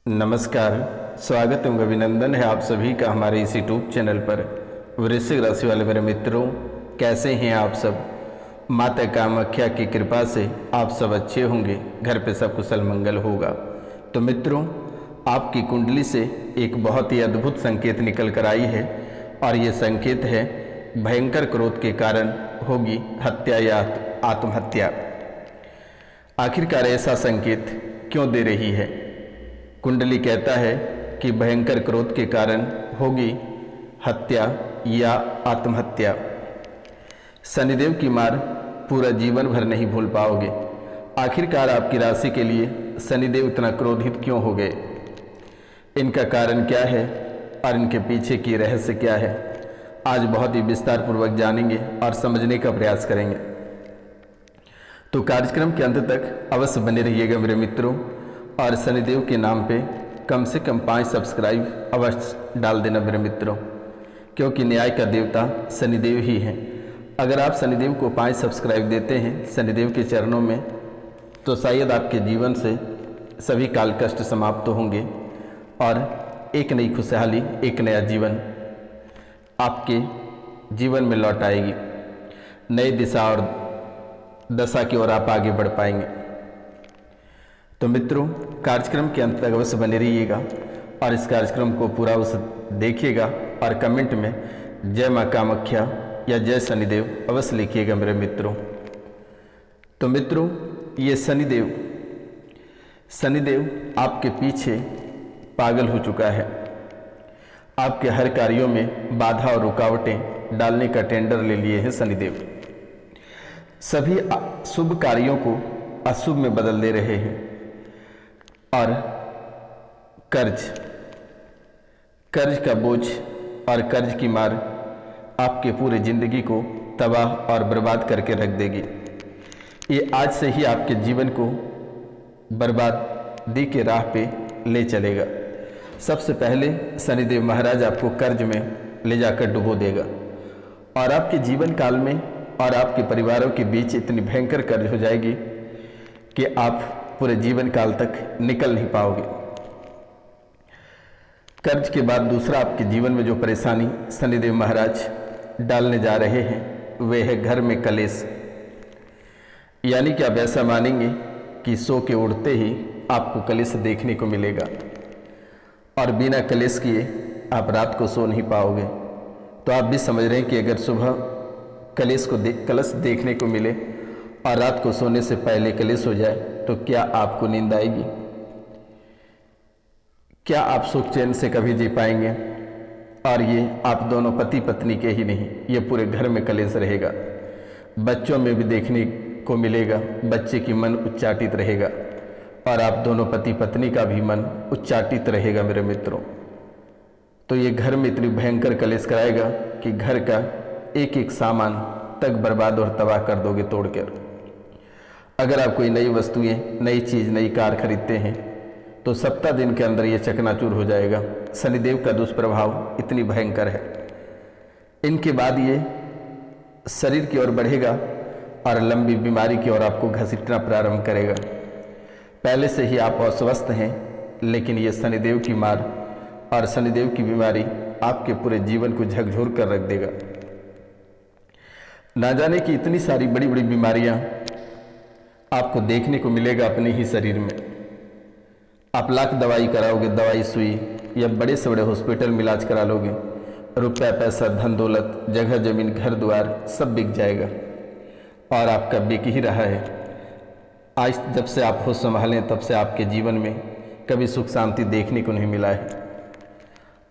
नमस्कार, स्वागत एवं अभिनंदन है आप सभी का हमारे इस यूट्यूब चैनल पर। वृश्चिक राशि वाले मेरे मित्रों, कैसे हैं आप सब। माता कामाख्या की कृपा से आप सब अच्छे होंगे, घर पे सब कुशल मंगल होगा। तो मित्रों, आपकी कुंडली से एक बहुत ही अद्भुत संकेत निकल कर आई है और ये संकेत है भयंकर क्रोध के कारण होगी हत्या या आत्महत्या। आखिरकार ऐसा संकेत क्यों दे रही है। कुंडली कहता है कि भयंकर क्रोध के कारण होगी हत्या या आत्महत्या। शनिदेव की मार पूरा जीवन भर नहीं भूल पाओगे। आखिरकार आपकी राशि के लिए शनिदेव इतना क्रोधित क्यों हो गए, इनका कारण क्या है और इनके पीछे की रहस्य क्या है, आज बहुत ही विस्तार पूर्वक जानेंगे और समझने का प्रयास करेंगे। तो कार्यक्रम के अंत तक अवश्य बने रहिएगा मेरे मित्रों, और शनिदेव के नाम पे कम से कम 5 सब्सक्राइब अवश्य डाल देना मेरे मित्रों, क्योंकि न्याय का देवता शनिदेव ही है। अगर आप शनिदेव को 5 सब्सक्राइब देते हैं शनिदेव के चरणों में, तो शायद आपके जीवन से सभी काल कष्ट समाप्त होंगे और एक नई खुशहाली, एक नया जीवन आपके जीवन में लौट आएगी। नई दिशा और दशा की ओर आप आगे बढ़ पाएंगे। तो मित्रों, कार्यक्रम के अंत तक अवश्य बने रहिएगा और इस कार्यक्रम को पूरा अवश्य देखिएगा और कमेंट में जय माँ कामाख्या या जय शनिदेव अवश्य लिखिएगा मेरे मित्रों। तो मित्रों, ये शनिदेव आपके पीछे पागल हो चुका है। आपके हर कार्यों में बाधा और रुकावटें डालने का टेंडर ले लिए हैं शनिदेव। सभी शुभ कार्यों को अशुभ में बदल दे रहे हैं और कर्ज का बोझ और कर्ज की मार आपके पूरे जिंदगी को तबाह और बर्बाद करके रख देगी। ये आज से ही आपके जीवन को बर्बादी के राह पे ले चलेगा। सबसे पहले शनिदेव महाराज आपको कर्ज में ले जाकर डुबो देगा और आपके जीवन काल में और आपके परिवारों के बीच इतनी भयंकर कर्ज हो जाएगी कि आप पूरे जीवन काल तक निकल नहीं पाओगे। कर्ज के बाद दूसरा आपके जीवन में जो परेशानी शनिदेव महाराज डालने जा रहे हैं वे है घर में कलेश। यानी कि आप ऐसा मानेंगे कि सो के उड़ते ही आपको कलेश देखने को मिलेगा और बिना कलेश किए आप रात को सो नहीं पाओगे। तो आप भी समझ रहे हैं कि अगर सुबह कलश देखने को मिले और रात को सोने से पहले कलेश हो जाए तो क्या आपको नींद आएगी? क्या आप सुख चैन से कभी जी पाएंगे? और ये आप दोनों पति पत्नी के ही नहीं, ये पूरे घर में कलेश रहेगा। बच्चों में भी देखने को मिलेगा, बच्चे की मन उच्चाटित रहेगा और आप दोनों पति पत्नी का भी मन उच्चाटित रहेगा मेरे मित्रों। तो ये घर में इतनी भयंकर कलेश कराएगा कि घर का एक एक सामान तक बर्बाद और तबाह कर दोगे तोड़कर। अगर आप कोई नई वस्तुएं, नई चीज़, नई कार खरीदते हैं तो सप्ताह दिन के अंदर ये चकनाचूर हो जाएगा। शनिदेव का दुष्प्रभाव इतनी भयंकर है। इनके बाद ये शरीर की ओर बढ़ेगा और लंबी बीमारी की ओर आपको घसीटना प्रारंभ करेगा। पहले से ही आप अस्वस्थ हैं, लेकिन ये शनिदेव की मार और शनिदेव की बीमारी आपके पूरे जीवन को झकझोर कर रख देगा। ना जाने कि इतनी सारी बड़ी बड़ी बीमारियां आपको देखने को मिलेगा अपने ही शरीर में। आप लाख दवाई कराओगे, दवाई सुई, या बड़े से बड़े हॉस्पिटल में इलाज करा लोगे, रुपया पैसा, धन दौलत, जगह जमीन, घर द्वार सब बिक जाएगा और आपका बिक ही रहा है। आज जब से आप होश संभालें तब से आपके जीवन में कभी सुख शांति देखने को नहीं मिला है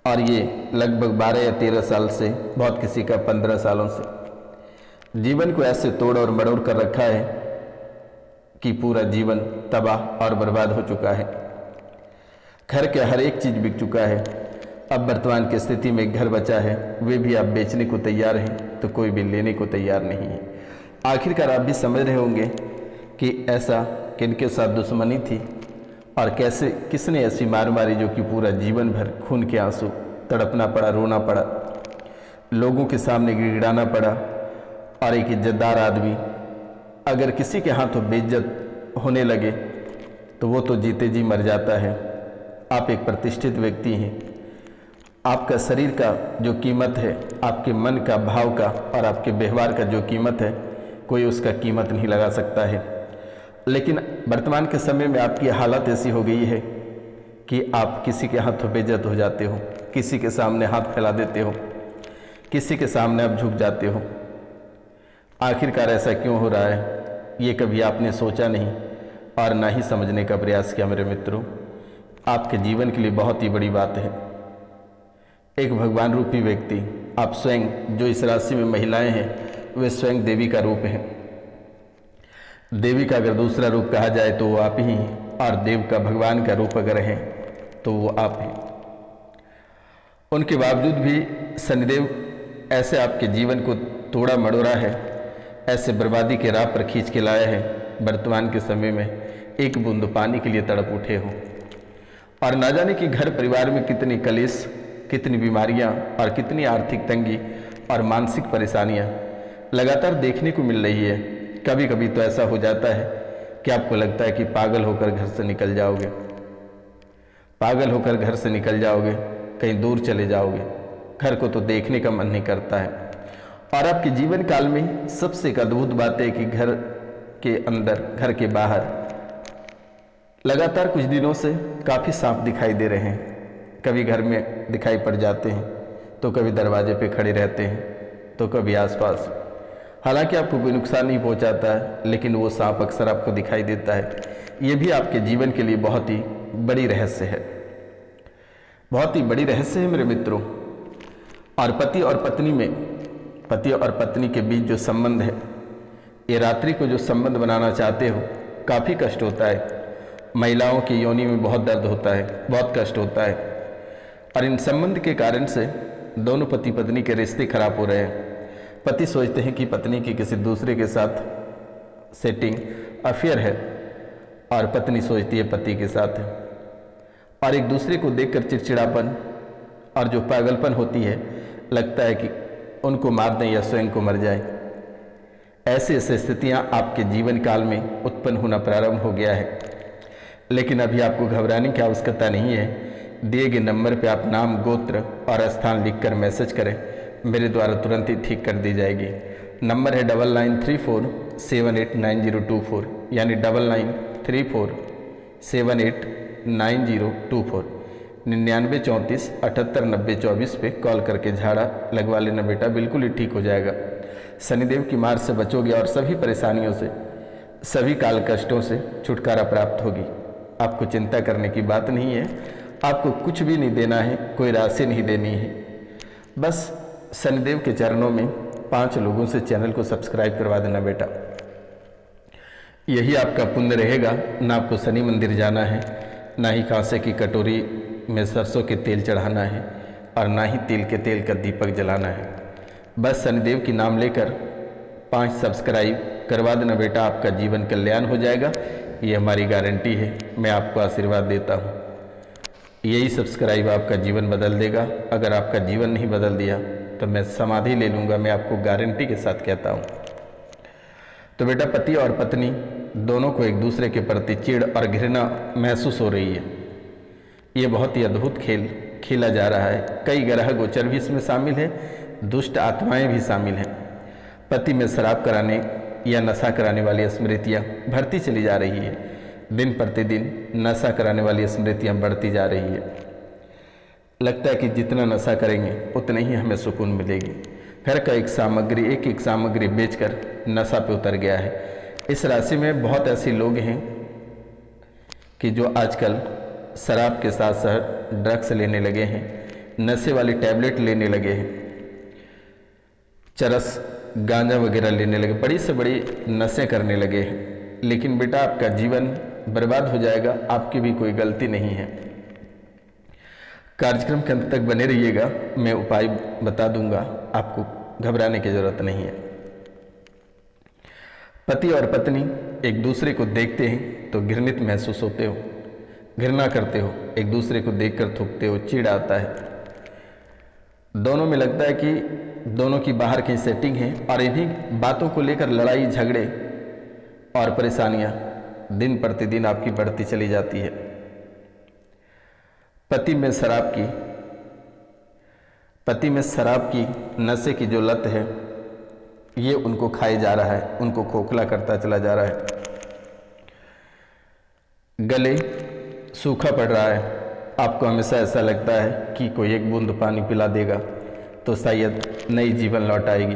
और ये लगभग 12 या 13 साल से, बहुत किसी का 15 सालों से जीवन को ऐसे तोड़ और मरोड़ कर रखा है कि पूरा जीवन तबाह और बर्बाद हो चुका है। घर के हर एक चीज़ बिक चुका है। अब वर्तमान की स्थिति में घर बचा है, वे भी आप बेचने को तैयार हैं तो कोई भी लेने को तैयार नहीं है। आखिरकार आप भी समझ रहे होंगे कि ऐसा किनके साथ दुश्मनी थी और कैसे किसने ऐसी मार मारी जो कि पूरा जीवन भर खून के आंसू तड़पना पड़ा, रोना पड़ा, लोगों के सामने गिड़गिड़ाना पड़ा। और एक इज्जतदार आदमी अगर किसी के हाथों बेइज्जत होने लगे तो वो तो जीते जी मर जाता है आप एक प्रतिष्ठित व्यक्ति हैं। आपका शरीर का जो कीमत है, आपके मन का, भाव का और आपके व्यवहार का जो कीमत है, कोई उसका कीमत नहीं लगा सकता है। लेकिन वर्तमान के समय में आपकी हालत ऐसी हो गई है कि आप किसी के हाथों बेइज्जत हो जाते हो, किसी के सामने हाथ फैला देते हो, किसी के सामने आप झुक जाते हो। आखिरकार ऐसा क्यों हो रहा है, ये कभी आपने सोचा नहीं और ना ही समझने का प्रयास किया। मेरे मित्रों, आपके जीवन के लिए बहुत ही बड़ी बात है। एक भगवान रूपी व्यक्ति, आप स्वयं, जो इस राशि में महिलाएं हैं, वे स्वयं देवी का रूप हैं। देवी का अगर दूसरा रूप कहा जाए तो वो आप ही हैं, और देव का, भगवान का रूप अगर है तो वो आप हैं। उनके बावजूद भी शनिदेव ऐसे आपके जीवन को तोड़ा मड़ोड़ा है, ऐसे बर्बादी के राह पर खींच के लाया है। वर्तमान के समय में एक बूंद पानी के लिए तड़प उठे हो, और ना जाने कि घर परिवार में कितनी कलेश, कितनी बीमारियां और कितनी आर्थिक तंगी और मानसिक परेशानियां लगातार देखने को मिल रही है। कभी कभी तो ऐसा हो जाता है कि आपको लगता है कि पागल होकर घर से निकल जाओगे, पागल होकर घर से निकल जाओगे, कहीं दूर चले जाओगे। घर को तो देखने का मन नहीं करता है। और आपके जीवन काल में सबसे एक अद्भुत बात है कि घर के अंदर, घर के बाहर लगातार कुछ दिनों से काफ़ी सांप दिखाई दे रहे हैं। कभी घर में दिखाई पड़ जाते हैं, तो कभी दरवाजे पे खड़े रहते हैं, तो कभी आसपास। हालांकि आपको कोई नुकसान नहीं पहुंचाता है, लेकिन वो सांप अक्सर आपको दिखाई देता है। ये भी आपके जीवन के लिए बहुत ही बड़ी रहस्य है, बहुत ही बड़ी रहस्य है मेरे मित्रों। और पति और पत्नी में, पति और पत्नी के बीच जो संबंध है, ये रात्रि को जो संबंध बनाना चाहते हो, काफ़ी कष्ट होता है। महिलाओं की योनि में बहुत दर्द होता है, बहुत कष्ट होता है, और इन संबंध के कारण से दोनों पति पत्नी के रिश्ते खराब हो रहे हैं। पति सोचते हैं कि पत्नी की किसी दूसरे के साथ सेटिंग, अफेयर है, और पत्नी सोचती है पति के साथ है, और एक दूसरे को देखकर चिड़चिड़ापन और जो पागलपन होती है, लगता है कि उनको मार दें या स्वयं को मर जाए। ऐसी ऐसी स्थितियाँ आपके जीवन काल में उत्पन्न होना प्रारंभ हो गया है। लेकिन अभी आपको घबराने की आवश्यकता नहीं है। दिए गए नंबर पे आप नाम, गोत्र और स्थान लिखकर मैसेज करें, मेरे द्वारा तुरंत ही ठीक कर दी जाएगी। नंबर है 9934789024, यानी 9934789024, 9934789024 पे कॉल करके झाड़ा लगवा लेना बेटा, बिल्कुल ही ठीक हो जाएगा। शनिदेव की मार से बचोगे और सभी परेशानियों से, सभी काल कष्टों से छुटकारा प्राप्त होगी। आपको चिंता करने की बात नहीं है, आपको कुछ भी नहीं देना है, कोई राशि नहीं देनी है। बस शनिदेव के चरणों में 5 लोगों से चैनल को सब्सक्राइब करवा देना बेटा, यही आपका पुण्य रहेगा। ना आपको शनि मंदिर जाना है, ना ही कांसे की कटोरी में सरसों के तेल चढ़ाना है, और ना ही तिल के तेल का दीपक जलाना है। बस शनिदेव की नाम लेकर 5 सब्सक्राइब करवा देना बेटा, आपका जीवन कल्याण हो जाएगा। ये हमारी गारंटी है, मैं आपको आशीर्वाद देता हूँ। यही सब्सक्राइब आपका जीवन बदल देगा। अगर आपका जीवन नहीं बदल दिया तो मैं समाधि ले लूँगा, मैं आपको गारंटी के साथ कहता हूँ। तो बेटा, पति और पत्नी दोनों को एक दूसरे के प्रति चिढ़ और घृणा महसूस हो रही है। ये बहुत ही अद्भुत खेल खेला जा रहा है। कई ग्रह गोचर भी इसमें शामिल है, दुष्ट आत्माएं भी शामिल हैं। पति में शराब कराने या नशा कराने वाली स्मृतियाँ बढ़ती चली जा रही है। दिन प्रतिदिन नशा कराने वाली स्मृतियाँ बढ़ती जा रही है। लगता है कि जितना नशा करेंगे उतना ही हमें सुकून मिलेगी। घर का एक सामग्री बेचकर नशा पे उतर गया है। इस राशि में बहुत ऐसे लोग हैं कि जो आजकल शराब के साथ साथ ड्रग्स लेने लगे हैं, नशे वाली टैबलेट लेने लगे हैं, चरस, गांजा वगैरह लेने लगे, बड़ी से बड़ी नशे करने लगे हैं। लेकिन बेटा, आपका जीवन बर्बाद हो जाएगा, आपकी भी कोई गलती नहीं है। कार्यक्रम के अंत तक बने रहिएगा, मैं उपाय बता दूंगा, आपको घबराने की जरूरत नहीं है। पति और पत्नी एक दूसरे को देखते हैं तो घृणित महसूस होते हो, घृणा करते हो, एक दूसरे को देखकर थूकते हो, चिढ़ आता है। दोनों में लगता है कि दोनों की बाहर की सेटिंग है, और इन्हीं बातों को लेकर लड़ाई झगड़े और परेशानियां दिन प्रतिदिन आपकी बढ़ती चली जाती है। पति में शराब की नशे की जो लत है ये उनको खाए जा रहा है, उनको खोखला करता चला जा रहा है। गले सूखा पड़ रहा है, आपको हमेशा ऐसा लगता है कि कोई एक बूंद पानी पिला देगा तो शायद नई जीवन लौट आएगी।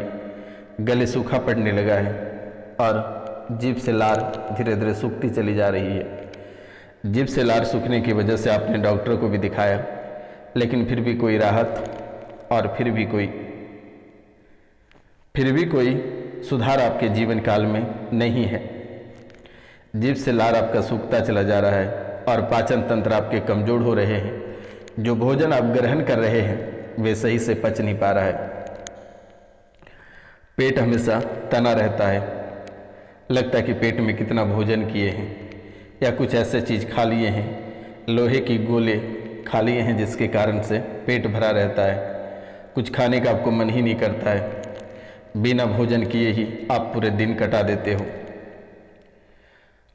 गले सूखा पड़ने लगा है और जीभ से लार धीरे धीरे सूखती चली जा रही है। जीभ से लार सूखने की वजह से आपने डॉक्टर को भी दिखाया, लेकिन फिर भी कोई राहत और फिर भी कोई सुधार आपके जीवन काल में नहीं है। जीभ से लार आपका सूखता चला जा रहा है और पाचन तंत्र आपके कमजोर हो रहे हैं। जो भोजन आप ग्रहण कर रहे हैं वे सही से पच नहीं पा रहा है। पेट हमेशा तना रहता है, लगता है कि पेट में कितना भोजन किए हैं या कुछ ऐसे चीज़ खा लिए हैं, लोहे की गोले खा लिए हैं जिसके कारण से पेट भरा रहता है। कुछ खाने का आपको मन ही नहीं करता है, बिना भोजन किए ही आप पूरे दिन कटा देते हो।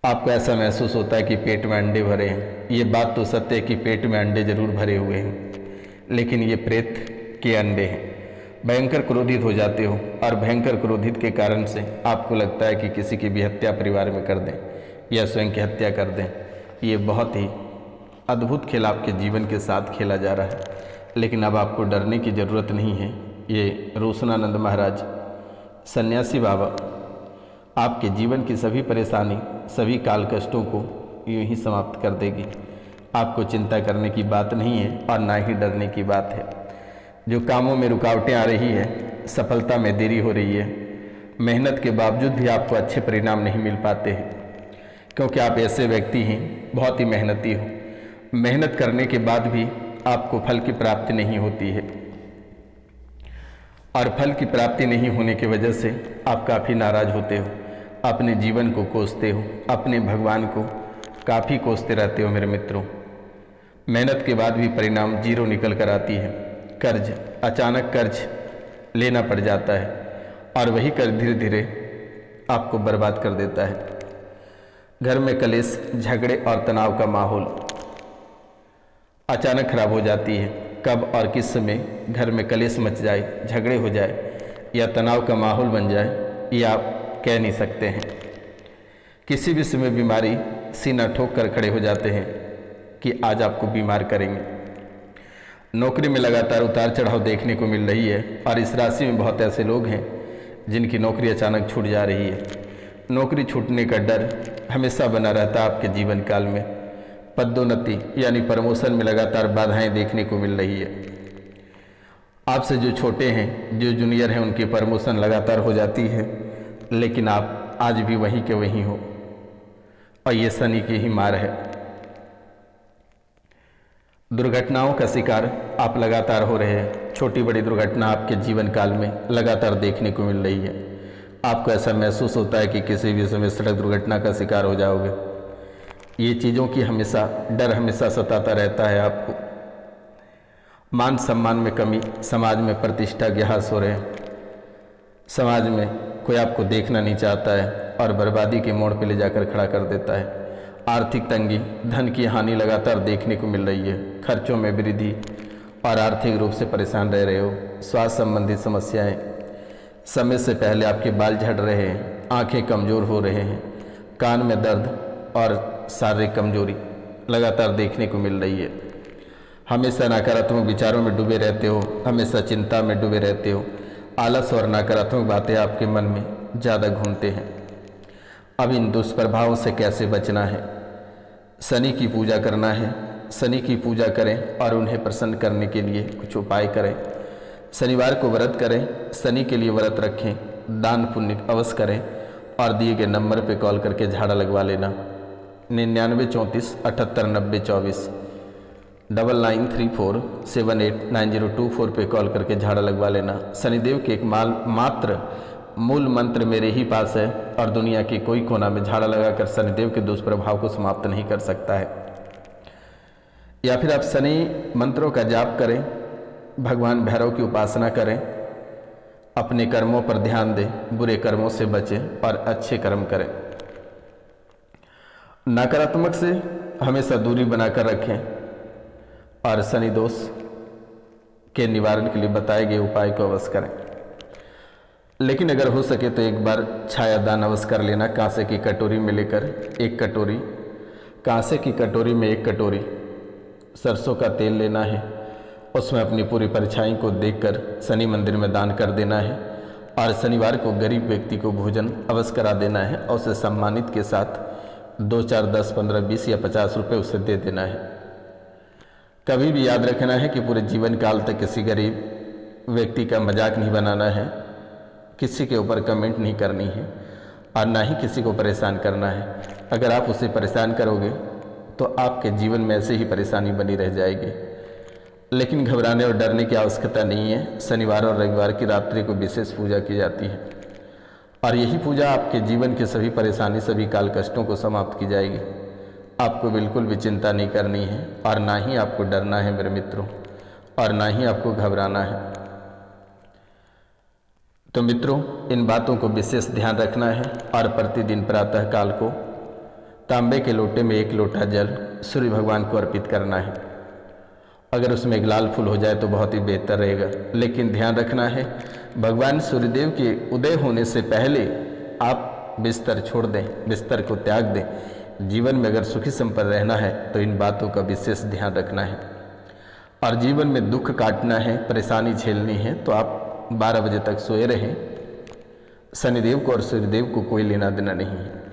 आपको ऐसा महसूस होता है कि पेट में अंडे भरे हैं। ये बात तो सत्य है कि पेट में अंडे जरूर भरे हुए हैं, लेकिन ये प्रेत के अंडे हैं। भयंकर क्रोधित हो जाते हो और भयंकर क्रोधित के कारण से आपको लगता है कि किसी की भी हत्या परिवार में कर दें या स्वयं की हत्या कर दें। ये बहुत ही अद्भुत खेल आपके जीवन के साथ खेला जा रहा है, लेकिन अब आपको डरने की ज़रूरत नहीं है। ये रोशनानंद महाराज सन्यासी बाबा आपके जीवन की सभी परेशानी, सभी काल कष्टों को यूं ही समाप्त कर देगी। आपको चिंता करने की बात नहीं है और ना ही डरने की बात है। जो कामों में रुकावटें आ रही है, सफलता में देरी हो रही है, मेहनत के बावजूद भी आपको अच्छे परिणाम नहीं मिल पाते हैं, क्योंकि आप ऐसे व्यक्ति हैं, बहुत ही मेहनती हो। मेहनत करने के बाद भी आपको फल की प्राप्ति नहीं होती है और फल की प्राप्ति नहीं होने की वजह से आप काफ़ी नाराज होते हो, अपने जीवन को कोसते हो, अपने भगवान को काफ़ी कोसते रहते हो। मेरे मित्रों, मेहनत के बाद भी परिणाम जीरो निकल कर आती है। कर्ज, अचानक कर्ज लेना पड़ जाता है और वही कर्ज धीरे धीरे आपको बर्बाद कर देता है। घर में कलेश, झगड़े और तनाव का माहौल अचानक खराब हो जाती है। कब और किस समय घर में कलेश मच जाए, झगड़े हो जाए या तनाव का माहौल बन जाए, ये आप कह नहीं सकते हैं। किसी भी समय बीमारी सीना ठोक कर खड़े हो जाते हैं कि आज आपको बीमार करेंगे। नौकरी में लगातार उतार चढ़ाव देखने को मिल रही है और इस राशि में बहुत ऐसे लोग हैं जिनकी नौकरी अचानक छूट जा रही है। नौकरी छूटने का डर हमेशा बना रहता है आपके जीवन काल में। पदोन्नति यानी प्रमोशन में लगातार बाधाएं देखने को मिल रही है। आपसे जो छोटे हैं, जो जूनियर हैं, उनकी प्रमोशन लगातार हो जाती है, लेकिन आप आज भी वहीं के वहीं हो और ये शनि की ही मार है। दुर्घटनाओं का शिकार आप लगातार हो रहे हैं। छोटी बड़ी दुर्घटना आपके जीवन काल में लगातार देखने को मिल रही है। आपको ऐसा महसूस होता है कि किसी भी समय सड़क दुर्घटना का शिकार हो जाओगे। ये चीज़ों की डर हमेशा सताता रहता है आपको। मान सम्मान में कमी, समाज में प्रतिष्ठा के ह्रास हो रहे हैं। समाज में कोई आपको देखना नहीं चाहता है और बर्बादी के मोड़ पे ले जाकर खड़ा कर देता है। आर्थिक तंगी, धन की हानि लगातार देखने को मिल रही है। खर्चों में वृद्धि और आर्थिक रूप से परेशान रह रहे हो। स्वास्थ्य संबंधी समस्याएं, समय से पहले आपके बाल झड़ रहे हैं, आंखें कमज़ोर हो रहे हैं, कान में दर्द और शारीरिक कमजोरी लगातार देखने को मिल रही है। हमेशा नकारात्मक विचारों में डूबे रहते हो, हमेशा चिंता में डूबे रहते हो। आलस और नकारात्मक बातें आपके मन में ज़्यादा घूमते हैं। अब इन दुष्प्रभावों से कैसे बचना है? शनि की पूजा करना है। शनि की पूजा करें और उन्हें प्रसन्न करने के लिए कुछ उपाय करें। शनिवार को व्रत करें, शनि के लिए व्रत रखें, दान पुण्य अवश्य करें और दिए गए नंबर पर कॉल करके झाड़ा लगवा लेना। 99 34 78 90 24 9934789024 पे कॉल करके झाड़ा लगवा लेना। शनिदेव के एक मात्र मूल मंत्र मेरे ही पास है और दुनिया के कोई कोना में झाड़ा लगाकर शनिदेव के दुष्प्रभाव को समाप्त नहीं कर सकता है। या फिर आप शनि मंत्रों का जाप करें, भगवान भैरव की उपासना करें, अपने कर्मों पर ध्यान दें, बुरे कर्मों से बचें और अच्छे कर्म करें। नकारात्मक से हमेशा दूरी बनाकर रखें। और शनि दोष के निवारण के लिए बताए गए उपाय को अवश्य करें। लेकिन अगर हो सके तो एक बार छायादान अवश्य कर लेना। कांसे की कटोरी में लेकर एक कटोरी, कांसे की कटोरी में एक कटोरी सरसों का तेल लेना है। उसमें अपनी पूरी परछाई को देखकर शनि मंदिर में दान कर देना है और शनिवार को गरीब व्यक्ति को भोजन अवश्य करा देना है और उसे सम्मानित के साथ 2, 4, 10, 15, 20 या 50 रुपये उसे दे देना है। कभी भी याद रखना है कि पूरे जीवन काल तक किसी गरीब व्यक्ति का मजाक नहीं बनाना है, किसी के ऊपर कमेंट नहीं करनी है और ना ही किसी को परेशान करना है। अगर आप उसे परेशान करोगे तो आपके जीवन में ऐसे ही परेशानी बनी रह जाएगी। लेकिन घबराने और डरने की आवश्यकता नहीं है। शनिवार और रविवार की रात्रि को विशेष पूजा की जाती है और यही पूजा आपके जीवन के सभी परेशानी, सभी काल कष्टों को समाप्त की जाएगी। आपको बिल्कुल भी चिंता नहीं करनी है और ना ही आपको डरना है मेरे मित्रों, और ना ही आपको घबराना है। तो मित्रों, इन बातों को विशेष ध्यान रखना है और प्रतिदिन प्रातः काल को तांबे के लोटे में 1 लोटा जल सूर्य भगवान को अर्पित करना है। अगर उसमें एक लाल फूल हो जाए तो बहुत ही बेहतर रहेगा। लेकिन ध्यान रखना है, भगवान सूर्यदेव के उदय होने से पहले आप बिस्तर छोड़ दें, बिस्तर को त्याग दें। जीवन में अगर सुखी संपन्न रहना है तो इन बातों का विशेष ध्यान रखना है। और जीवन में दुख काटना है, परेशानी झेलनी है तो आप 12 बजे तक सोए रहें। शनिदेव को और सूर्यदेव को कोई लेना देना नहीं है।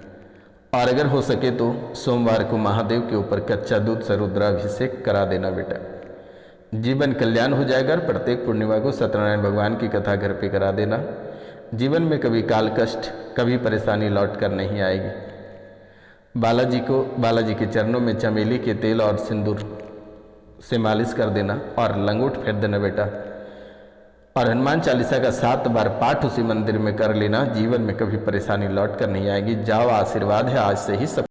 और अगर हो सके तो सोमवार को महादेव के ऊपर कच्चा दूध से रुद्राभिषेक करा देना बेटा, जीवन कल्याण हो जाएगा। और प्रत्येक पूर्णिमा को सत्यनारायण भगवान की कथा घर पे करा देना। जीवन में कभी काल कष्ट, कभी परेशानी लौट कर नहीं आएगी। बालाजी के चरणों में चमेली के तेल और सिंदूर से मालिश कर देना और लंगोट फेर देना बेटा। और हनुमान चालीसा का 7 बार पाठ उसी मंदिर में कर लेना। जीवन में कभी परेशानी लौट कर नहीं आएगी। जाओ, आशीर्वाद है आज से ही सब